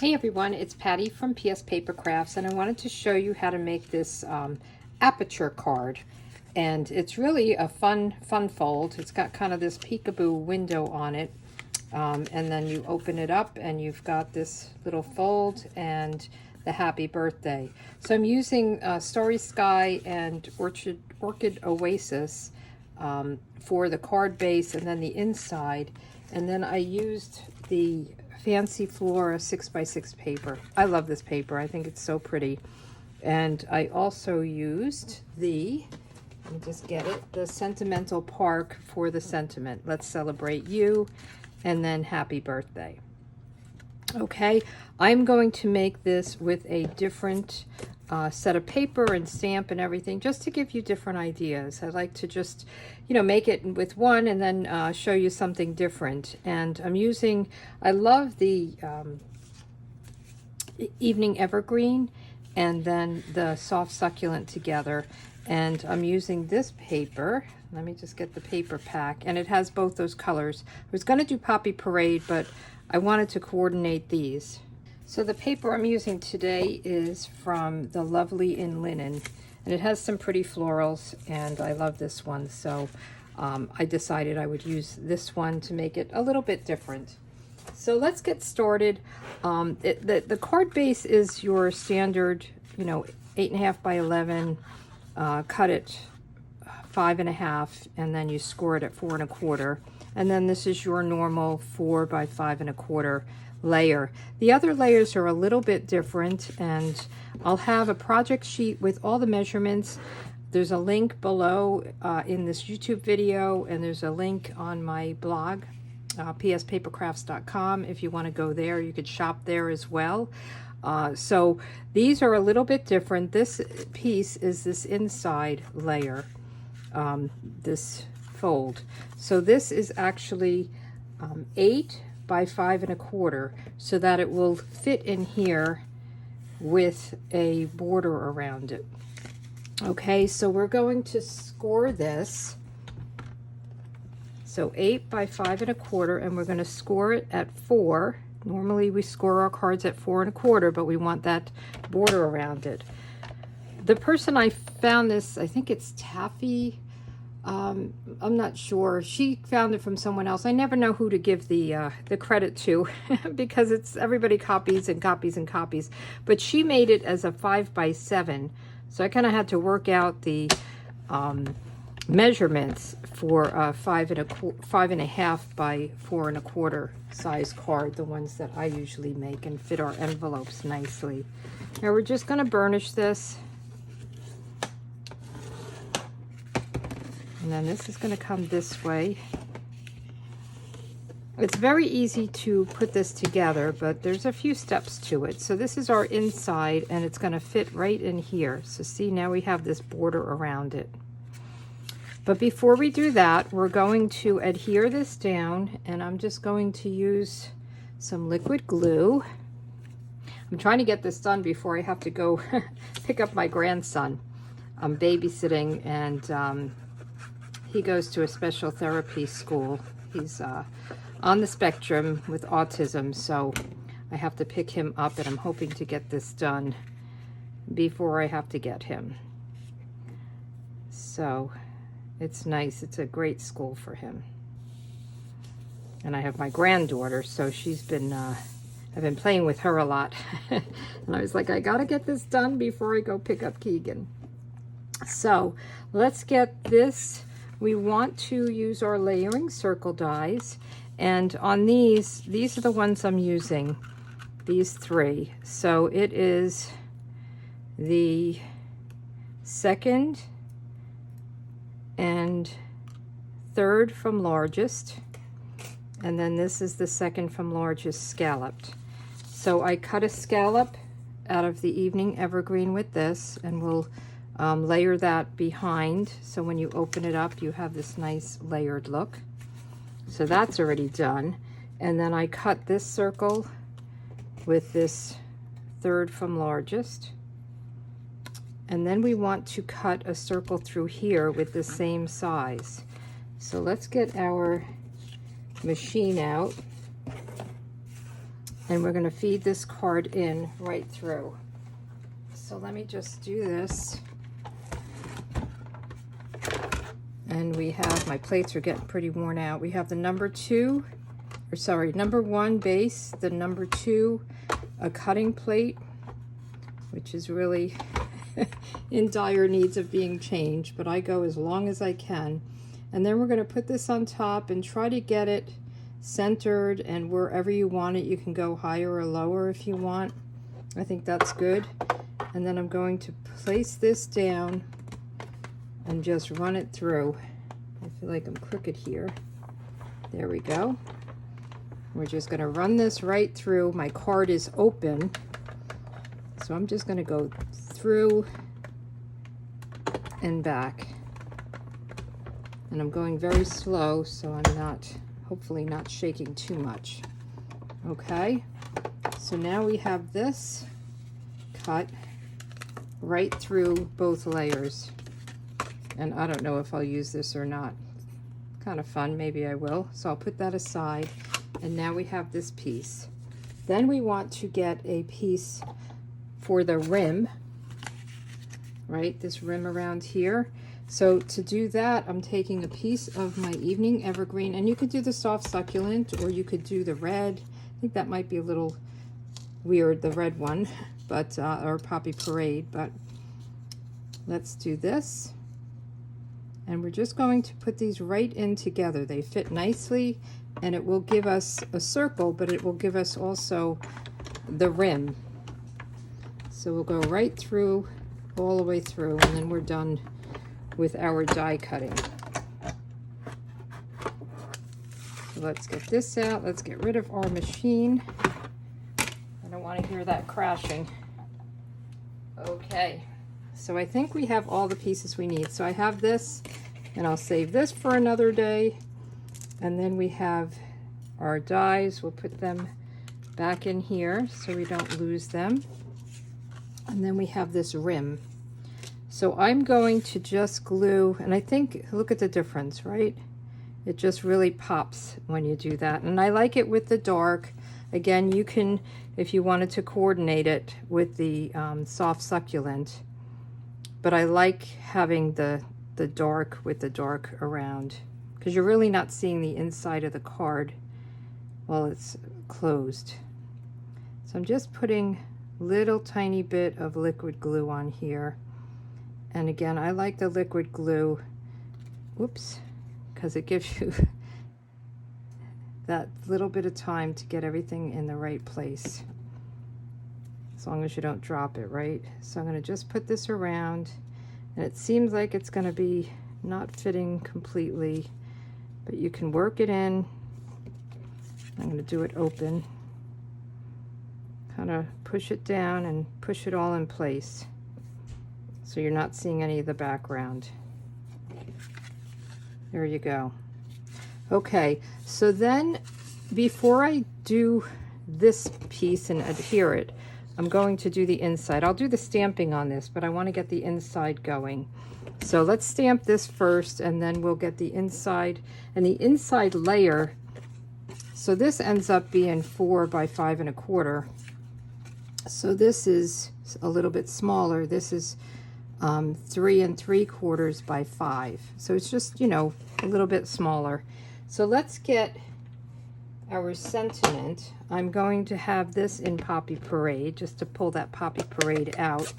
Hey everyone, it's Patty from pspapercrafts, and I wanted to show you how to make this aperture card. And it's really a fun fold. It's got kind of this peekaboo window on it, and then you open it up and you've got this little fold and the happy birthday. So I'm using Starry Sky and Orchid Oasis for the card base and then the inside, and then I used the Fancy Flora 6x6 paper. I love this paper. I think it's so pretty. And I also used let me just get it, the Sentimental Park for the sentiment. Let's celebrate you, and then happy birthday. Okay, I'm going to make this with a different set of paper and stamp and everything, just to give you different ideas. I like to just, make it with one and then show you something different. And I love the Evening Evergreen and then the Soft Succulent together. And I'm using this paper. Let me just get the paper pack. And it has both those colors. I was going to do Poppy Parade, but I wanted to coordinate these. So the paper I'm using today is from the Lovely in Linen, and it has some pretty florals, and I love this one, so I decided I would use this one to make it a little bit different. So let's get started. The card base is your standard, 8.5 by 11, cut it 5.5, and then you score it at 4 1/4. And then this is your normal 4 by 5 1/4 layer. The other layers are a little bit different, and I'll have a project sheet with all the measurements. There's a link below in this YouTube video, and there's a link on my blog, pspapercrafts.com. If you want to go there, you could shop there as well. So these are a little bit different. This piece is this inside layer, this fold. So this is actually 8 by 5 1/4, so that it will fit in here with a border around it. Okay, so we're going to score this. So 8 by 5 1/4, and we're going to score it at 4. Normally we score our cards at 4 1/4, but we want that border around it. The person I found this, I think it's Taffy, I'm not sure. She found it from someone else. I never know who to give the credit to because it's everybody copies and copies and copies. But she made it as a 5 by 7, so I kind of had to work out the measurements for 5.5 by 4 1/4 size card, the ones that I usually make and fit our envelopes nicely. Now we're just going to burnish this. And then this is going to come this way. It's very easy to put this together, but there's a few steps to it. So this is our inside, and it's going to fit right in here. So see, now we have this border around it. But before we do that, we're going to adhere this down, and I'm just going to use some liquid glue. I'm trying to get this done before I have to go pick up my grandson. I'm babysitting, and he goes to a special therapy school. He's on the spectrum with autism, so I have to pick him up, and I'm hoping to get this done before I have to get him. So it's nice. It's a great school for him. And I have my granddaughter, so I've been playing with her a lot. And I was like, I gotta get this done before I go pick up Keegan. So let's get this. We want to use our layering circle dies, and on these are the ones I'm using, these 3. So it is the second and third from largest, and then this is the second from largest scalloped. So I cut a scallop out of the Evening Evergreen with this, and we'll layer that behind, so when you open it up you have this nice layered look. So that's already done. And then I cut this circle with this third from largest, and then we want to cut a circle through here with the same size. So let's get our machine out, and we're going to feed this card in right through. So let me just do this. And we have, my plates are getting pretty worn out. We have the number 1 base, the number 2, a cutting plate, which is really in dire needs of being changed, but I go as long as I can. And then we're going to put this on top and try to get it centered, and wherever you want it, you can go higher or lower if you want. I think that's good. And then I'm going to place this down and just run it through. I feel like I'm crooked here. There we go. We're just going to run this right through. My card is open, so I'm just going to go through and back. And I'm going very slow, so I'm not, hopefully not shaking too much. Okay, so now we have this cut right through both layers. And I don't know if I'll use this or not. Kind of fun, maybe I will. So I'll put that aside. And now we have this piece. Then we want to get a piece for the rim, right? This rim around here. So to do that, I'm taking a piece of my evening evergreen, and you could do the soft succulent, or you could do the red. I think that might be a little weird, the red one, but or poppy parade, but let's do this. And we're just going to put these right in together. They fit nicely, and it will give us a circle, but it will give us also the rim. So we'll go right through, all the way through, and then we're done with our die cutting. So let's get this out. Let's get rid of our machine. I don't want to hear that crashing. Okay, so I think we have all the pieces we need. So I have this, and I'll save this for another day. And then we have our dies. We'll put them back in here so we don't lose them. And then we have this rim. So I'm going to just glue, and I think, look at the difference, right? It just really pops when you do that. And I like it with the dark. Again, you can, if you wanted to coordinate it with the soft succulent, but I like having the dark with the dark around, because you're really not seeing the inside of the card while it's closed. So I'm just putting little tiny bit of liquid glue on here. And again, I like the liquid glue, whoops, because it gives you that little bit of time to get everything in the right place, as long as you don't drop it, right? So I'm going to just put this around, and it seems like it's going to be not fitting completely, but you can work it in. I'm going to do it open, kind of push it down and push it all in place, so you're not seeing any of the background. There you go. Okay, so then before I do this piece and adhere it, I'm going to do the inside. I'll do the stamping on this, but I want to get the inside going. So let's stamp this first, and then we'll get the inside. And the inside layer, so this ends up being 4 by 5 1/4. So this is a little bit smaller. This is 3 3/4 by 5. So it's just, you know, a little bit smaller. So let's get our sentiment. I'm going to have this in Poppy Parade, just to pull that Poppy Parade out.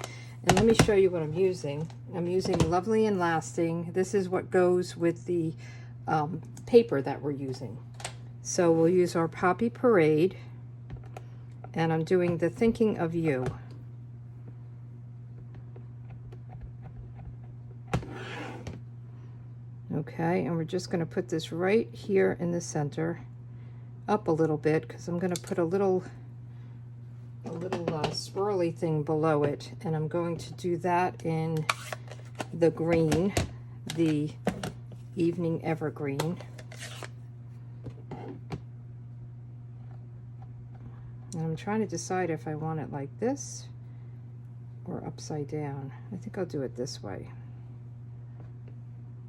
And let me show you what I'm using. I'm using Lovely and Lasting. This is what goes with the paper that we're using. So we'll use our Poppy Parade, and I'm doing the Thinking of You. Okay, and we're just going to put this right here in the center, up a little bit, because I'm going to put a little swirly thing below it, and I'm going to do that in the green, the Evening Evergreen. And I'm trying to decide if I want it like this or upside down. I think I'll do it this way.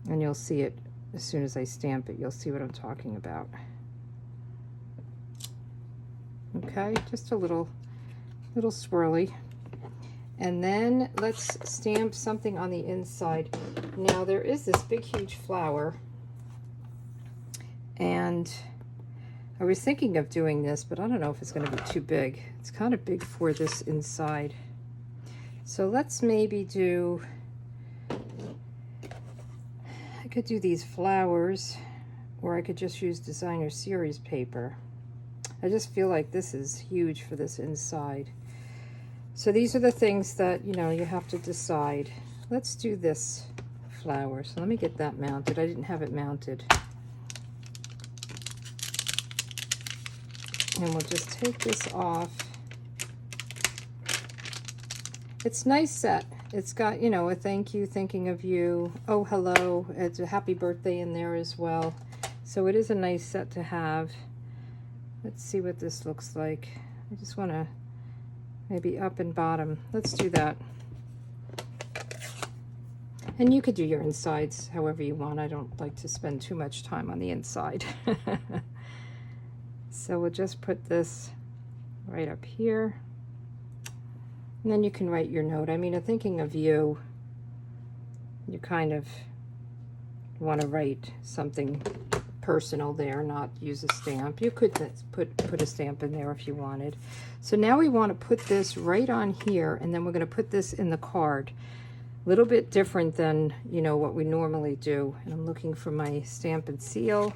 And you'll see it as soon as I stamp it. You'll see what I'm talking about. Okay, just a little swirly. And then let's stamp something on the inside. Now there is this big huge flower, and I was thinking of doing this, but I don't know if it's going to be too big. It's kind of big for this inside. So let's maybe do, I could do these flowers, or I could just use designer series paper. I just feel like this is huge for this inside. So these are the things that, you know, you have to decide. Let's do this flower. So let me get that mounted. I didn't have it mounted. And we'll just take this off. It's nice set. It's got, you know, a thank you, thinking of you. Oh, hello. It's a happy birthday in there as well. So it is a nice set to have. Let's see what this looks like. I just want to maybe up and bottom. Let's do that. And you could do your insides however you want. I don't like to spend too much time on the inside. So we'll just put this right up here. And then you can write your note. I mean, thinking of you, you kind of want to write something personal there, not use a stamp. You could put a stamp in there if you wanted. So now we want to put this right on here, and then we're going to put this in the card. A little bit different than, you know, what we normally do. And I'm looking for my stamp and seal,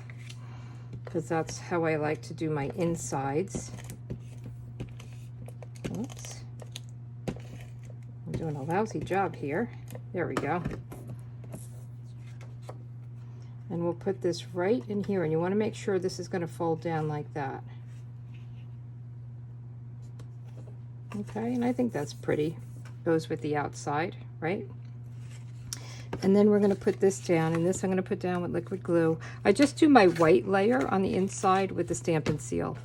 because that's how I like to do my insides. Oops. I'm doing a lousy job here. There we go. And we'll put this right in here, and you want to make sure this is going to fold down like that. Okay, and I think that's pretty. Goes with the outside, right? And then we're going to put this down, and this I'm going to put down with liquid glue. I just do my white layer on the inside with the stamp and seal.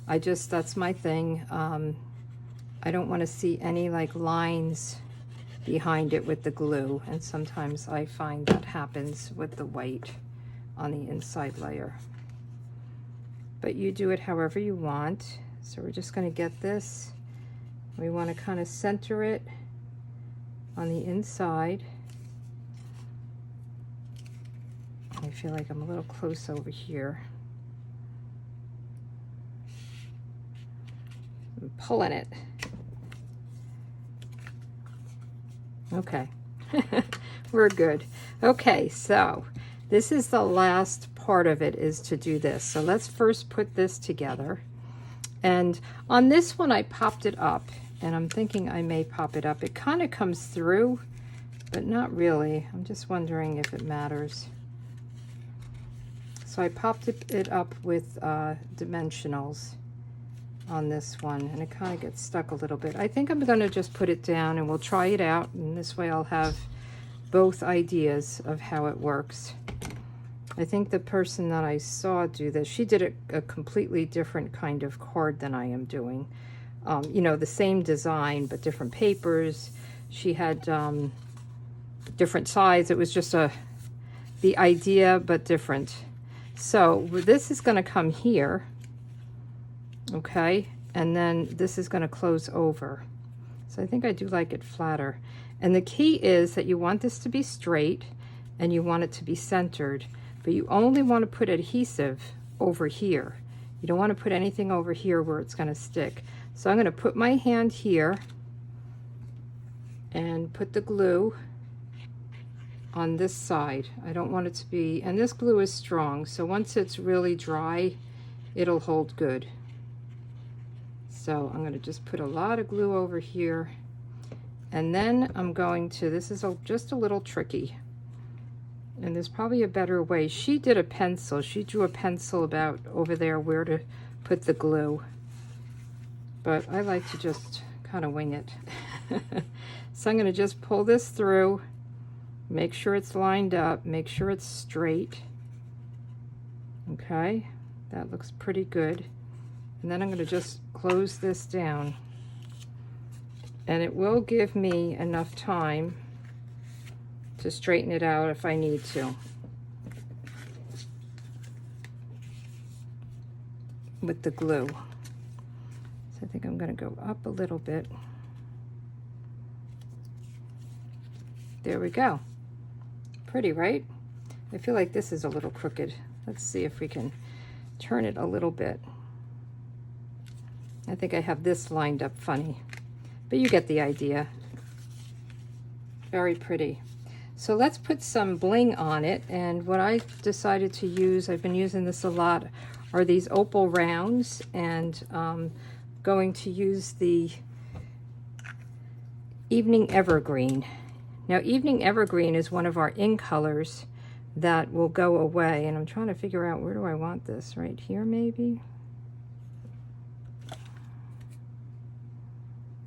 That's my thing. I don't want to see any like lines behind it with the glue, and sometimes I find that happens with the white on the inside layer. But you do it however you want. So we're just going to get this. We want to kind of center it on the inside. I feel like I'm a little close over here. I'm pulling it. Okay. We're good. Okay, so this is the last part of it, is to do this. So let's first put this together. And on this one I popped it up, and I'm thinking I may pop it up. It kind of comes through, but not really. I'm just wondering if it matters. So I popped it up with dimensionals on this one, and it kind of gets stuck a little bit. I think I'm going to just put it down, and we'll try it out, and this way I'll have both ideas of how it works. I think the person that I saw do this, she did a completely different kind of card than I am doing. You know, the same design, but different papers. She had different size. It was just the idea, but different. So this is going to come here, okay? And then this is going to close over. So I think I do like it flatter. And the key is that you want this to be straight, and you want it to be centered, but you only want to put adhesive over here. You don't want to put anything over here where it's going to stick. So I'm going to put my hand here and put the glue on this side. I don't want it to be, and this glue is strong, so once it's really dry, it'll hold good. So I'm going to just put a lot of glue over here, and then I'm going to, this is just a little tricky, and there's probably a better way. She did a pencil. She drew a pencil about over there where to put the glue, but I like to just kind of wing it. So I'm going to just pull this through, make sure it's lined up, make sure it's straight. Okay, that looks pretty good. And then I'm going to just close this down, and it will give me enough time to straighten it out if I need to with the glue. I think I'm going to go up a little bit. There we go. Pretty, right? I feel like this is a little crooked. Let's see if we can turn it a little bit. I think I have this lined up funny, but you get the idea. Very pretty. So let's put some bling on it, and what I decided to use, I've been using this a lot, are these opal rounds, and going to use the Evening Evergreen. Now, Evening Evergreen is one of our in colors that will go away, and I'm trying to figure out, where do I want this? Right here, maybe?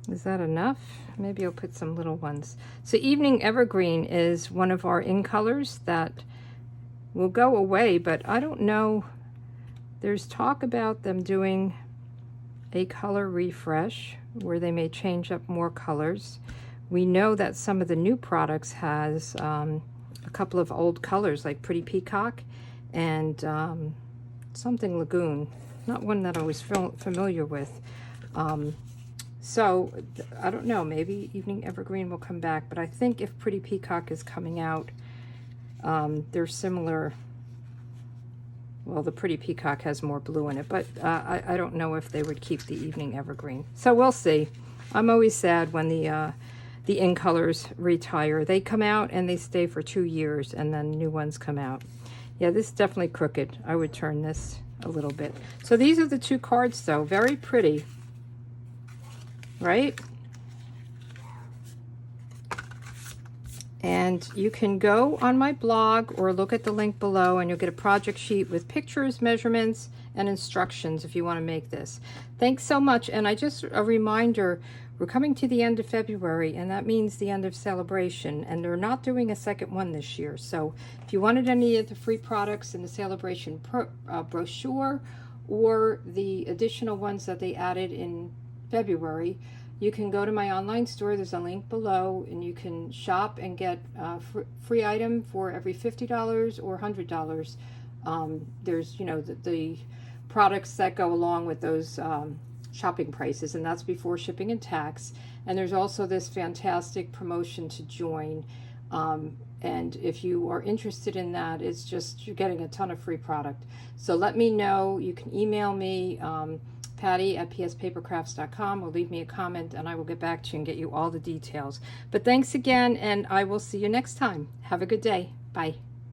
Is that enough? Maybe I'll put some little ones. So Evening Evergreen is one of our in colors that will go away, but I don't know. There's talk about them doing a color refresh where they may change up more colors. We know that some of the new products has a couple of old colors like Pretty Peacock and something Lagoon, not one that I was familiar with. So I don't know, maybe Evening Evergreen will come back, but I think if Pretty Peacock is coming out, they're similar. Well, the Pretty Peacock has more blue in it, but I don't know if they would keep the Evening Evergreen. So we'll see. I'm always sad when the in colors retire. They come out and they stay for 2 years, and then new ones come out. Yeah, this is definitely crooked. I would turn this a little bit. So these are the 2 cards, though. Very pretty, right? And you can go on my blog or look at the link below, and you'll get a project sheet with pictures, measurements, and instructions if you want to make this. Thanks so much. And a reminder, we're coming to the end of February, and that means the end of Celebration, and they're not doing a second one this year. So if you wanted any of the free products in the Celebration brochure or the additional ones that they added in February, you can go to my online store. There's a link below, and you can shop and get a free item for every $50 or $100. There's, you know, the products that go along with those shopping prices, and that's before shipping and tax. And there's also this fantastic promotion to join. And if you are interested in that, it's just, you're getting a ton of free product. So let me know. You can email me, Patty@pspapercrafts.com, or leave me a comment, and I will get back to you and get you all the details. But thanks again, and I will see you next time. Have a good day. Bye.